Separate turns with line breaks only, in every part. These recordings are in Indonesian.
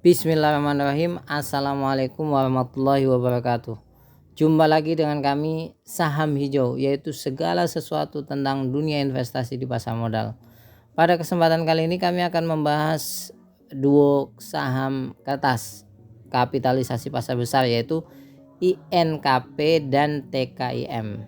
Bismillahirrahmanirrahim. Assalamualaikum warahmatullahi wabarakatuh. Jumpa lagi dengan kami Saham Hijau, yaitu segala sesuatu tentang dunia investasi di pasar modal. Pada kesempatan kali ini kami akan membahas duo saham kertas kapitalisasi pasar besar, yaitu INKP dan TKIM.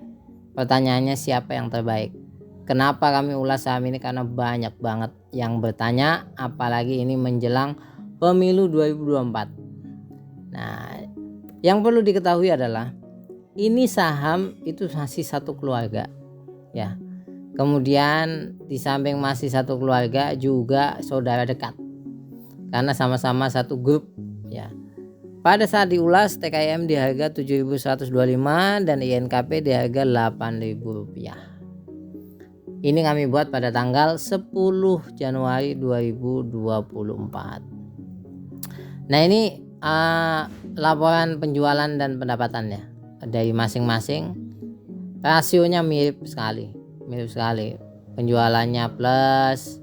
Pertanyaannya, siapa yang terbaik? Kenapa kami ulas saham ini? Karena banyak banget yang bertanya, apalagi ini menjelang pemilu 2024. Nah, yang perlu diketahui adalah ini saham itu masih satu keluarga, ya. Kemudian di samping masih satu keluarga juga saudara dekat, karena sama-sama satu grup, ya. Pada saat diulas, TKIM di harga 7.125 dan INKP di harga Rp8.000. Ini kami buat pada tanggal 10 Januari 2024. Nah, ini laporan penjualan dan pendapatannya dari masing-masing. Rasionya mirip sekali. Penjualannya plus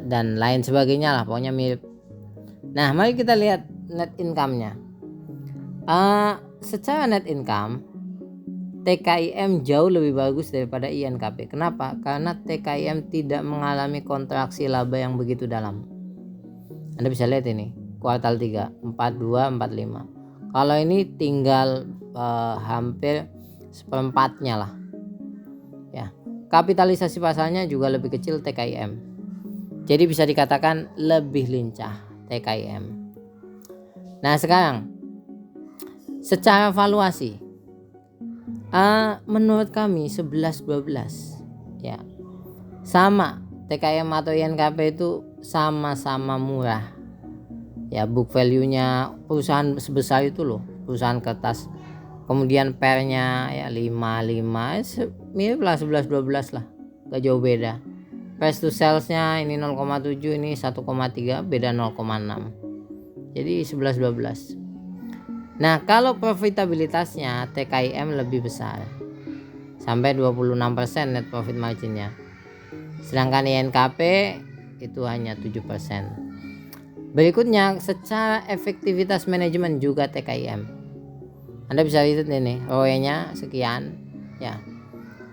dan lain sebagainya lah, pokoknya mirip. Nah, mari kita lihat net income-nya. Secara net income, TKIM jauh lebih bagus daripada INKP. Kenapa? Karena TKIM tidak mengalami kontraksi laba yang begitu dalam. Anda bisa lihat ini kuartal 3 42 45. Kalau ini tinggal hampir seperempatnya lah, ya. Kapitalisasi pasarnya juga lebih kecil TKIM, jadi bisa dikatakan lebih lincah TKIM. Nah, sekarang secara valuasi, menurut kami 11-12, ya, sama. TKIM atau INKP itu sama-sama murah, ya. Book value-nya perusahaan sebesar itu loh, perusahaan kertas. Kemudian PER-nya ya 55, mirip lah 11-12 lah, gak jauh beda. Price to sales-nya ini 0,7, ini 1,3, beda 0,6, jadi 11-12. Nah, kalau profitabilitasnya TKIM lebih besar, sampai 26% net profit margin-nya. Sedangkan INKP itu hanya 7%. Berikutnya, secara efektivitas manajemen juga TKIM. Anda bisa lihat ini, ROE-nya sekian, ya.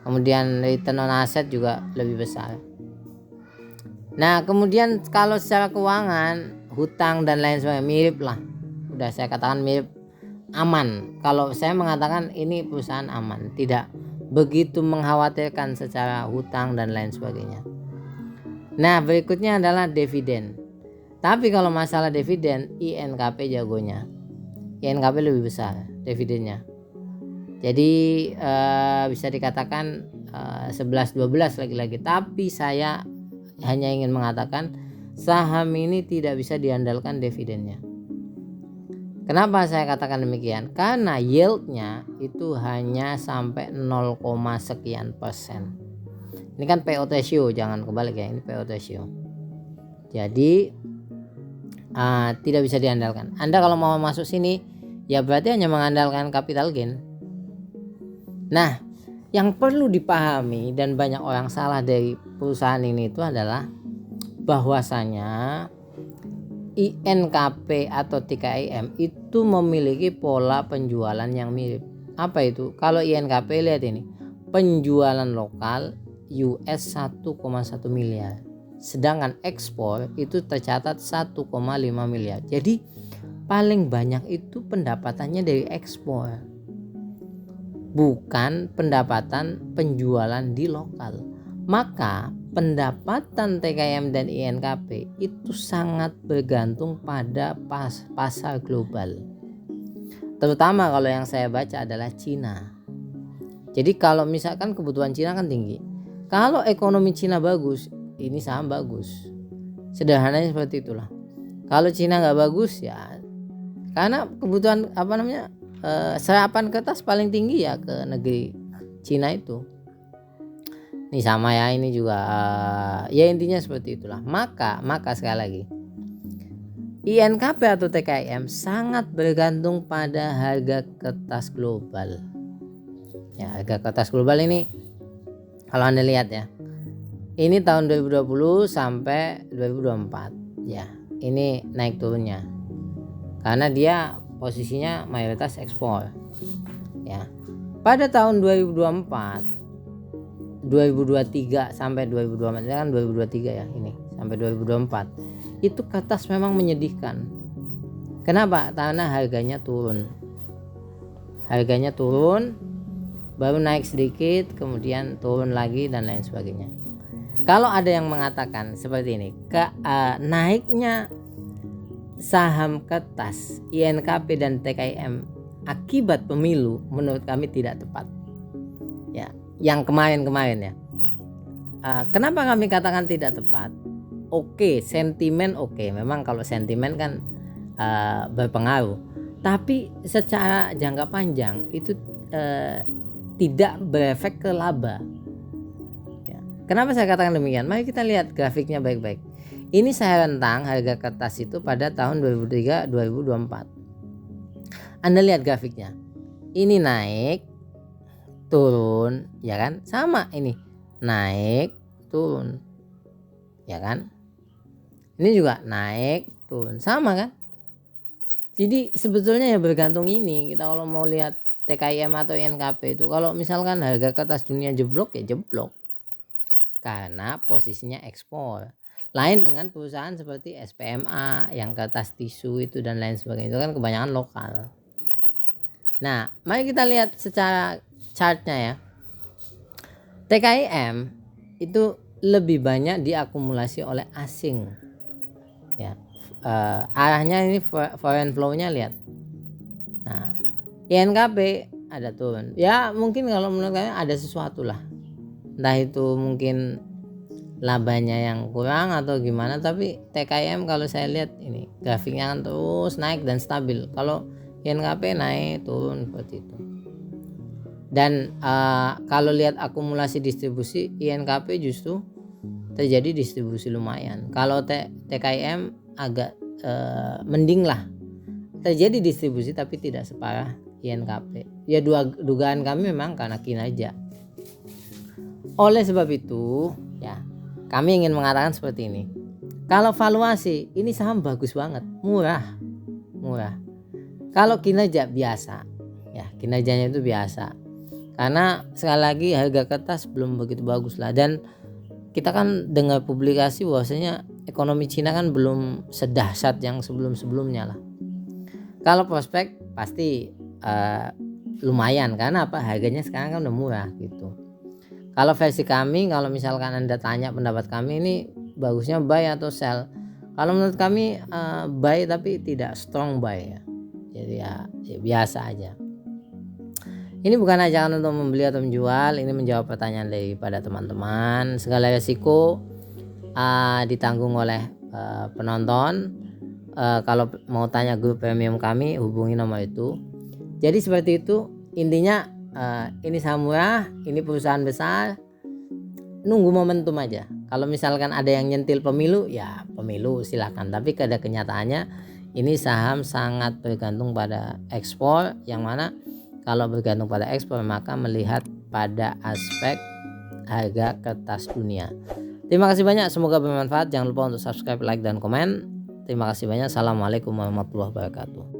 Kemudian return on asset juga lebih besar. Nah, kemudian kalau secara keuangan, hutang dan lain sebagainya mirip lah. Udah saya katakan mirip, aman. Kalau saya mengatakan ini perusahaan aman, tidak begitu mengkhawatirkan secara hutang dan lain sebagainya. Nah, berikutnya adalah dividen. Tapi kalau masalah dividen, INKP jagonya. INKP lebih besar dividennya. Jadi bisa dikatakan 11-12 lagi-lagi. Tapi saya hanya ingin mengatakan saham ini tidak bisa diandalkan dividennya. Kenapa saya katakan demikian? Karena yieldnya itu hanya sampai 0, sekian persen. Ini kan payout ratio, jangan kebalik ya, ini payout ratio. Jadi tidak bisa diandalkan. Anda kalau mau masuk sini, ya berarti hanya mengandalkan capital gain. Nah, yang perlu dipahami dan banyak orang salah dari perusahaan ini itu adalah bahwasanya INKP atau TKIM itu memiliki pola penjualan yang mirip. Apa itu? Kalau INKP, lihat ini, penjualan lokal US 1,1 miliar. Sedangkan ekspor itu tercatat 1,5 miliar. Jadi paling banyak itu pendapatannya dari ekspor, bukan pendapatan penjualan di lokal. Maka pendapatan TKIM dan INKP itu sangat bergantung pada pasar global. Terutama kalau yang saya baca adalah Cina. Jadi kalau misalkan kebutuhan Cina kan tinggi, kalau ekonomi Cina bagus, ini saham bagus. Sederhananya seperti itulah. Kalau Cina nggak bagus, ya karena kebutuhan serapan kertas paling tinggi ya ke negeri Cina itu. Ini sama ya, ini juga ya intinya seperti itulah. Maka sekali lagi, INKP atau TKIM sangat bergantung pada harga kertas global. Ya, harga kertas global ini kalau Anda lihat ya, ini tahun 2020 sampai 2024, ya. ini naik turunnya, karena dia posisinya mayoritas ekspor ya. Pada tahun 2024, 2023 sampai 2024, ini kan 2023 ya, ini sampai 2024 itu kertas memang menyedihkan. Kenapa? Karena harganya turun, baru naik sedikit, kemudian turun lagi dan lain sebagainya. Kalau ada yang mengatakan seperti ini, naiknya saham kertas INKP dan TKIM akibat pemilu, menurut kami tidak tepat. Ya, yang kemarin-kemarin ya. Kenapa kami katakan tidak tepat? Oke, sentimen oke. Memang kalau sentimen kan berpengaruh. Tapi secara jangka panjang itu tidak berefek ke laba. Ya. Kenapa saya katakan demikian? Mari kita lihat grafiknya baik-baik. Ini saya rentang harga kertas itu pada tahun 2023-2024. Anda lihat grafiknya. Ini naik, turun, ya kan? Sama ini. Naik, turun. Ya kan? Ini juga naik, turun. Sama kan? Jadi sebetulnya ya bergantung ini. Kita kalau mau lihat TKIM atau INKP itu, kalau misalkan harga kertas dunia jeblok ya jeblok, karena posisinya ekspor. Lain dengan perusahaan seperti SPMA yang kertas tisu itu dan lain sebagainya, itu kan kebanyakan lokal. Nah, mari kita lihat secara chartnya ya. TKIM itu lebih banyak diakumulasi oleh asing ya. Arahnya ini foreign flow-nya lihat. Nah, INKP ada turun. Ya mungkin kalau menurut kami ada sesuatu lah. Entah itu mungkin labanya yang kurang atau gimana, tapi TKIM kalau saya lihat ini grafiknya kan terus naik dan stabil. Kalau INKP naik turun seperti itu. Dan kalau lihat akumulasi distribusi, INKP justru terjadi distribusi lumayan. Kalau TKIM agak mending lah, terjadi distribusi tapi tidak separah INKP. Ya dugaan kami memang karena kinerja. Oleh sebab itu ya, kami ingin mengatakan seperti ini. Kalau valuasi ini saham bagus banget, murah. Kalau kinerja biasa, ya kinerjanya itu biasa. Karena sekali lagi harga kertas belum begitu bagus lah, dan kita kan dengar publikasi bahwasanya ekonomi Cina kan belum sedahsyat yang sebelum-sebelumnya lah. Kalau prospek pasti lumayan, karena apa, harganya sekarang kan udah murah gitu. Kalau versi kami, kalau misalkan Anda tanya pendapat kami, ini bagusnya buy atau sell. Kalau menurut kami buy tapi tidak strong buy ya. Jadi ya biasa aja. Ini bukan ajakan untuk membeli atau menjual, ini menjawab pertanyaan daripada teman-teman. Segala resiko ditanggung oleh penonton. Kalau mau tanya grup premium kami, hubungi nomor itu. Jadi seperti itu intinya. Ini saham murah, ini perusahaan besar, nunggu momentum aja. Kalau misalkan ada yang nyentil pemilu, ya pemilu silakan. Tapi pada kenyataannya ini saham sangat bergantung pada ekspor, yang mana kalau bergantung pada ekspor maka melihat pada aspek harga kertas dunia. Terima kasih banyak, semoga bermanfaat. Jangan lupa untuk subscribe, like, dan komen. Terima kasih banyak. Assalamualaikum warahmatullahi wabarakatuh.